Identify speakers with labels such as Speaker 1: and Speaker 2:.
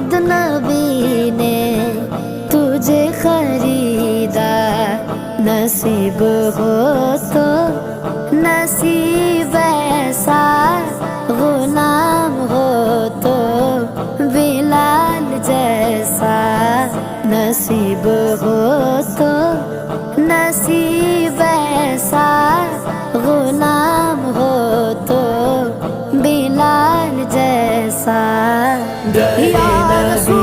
Speaker 1: खुद नबी ने तुझे खरीदा। नसीब हो तो नसीब ऐसा, गुलाम हो तो बिलाल जैसा। नसीब हो तो नसीब ऐसा, गुलाम हो तो बिलाल जैसा। या रसूल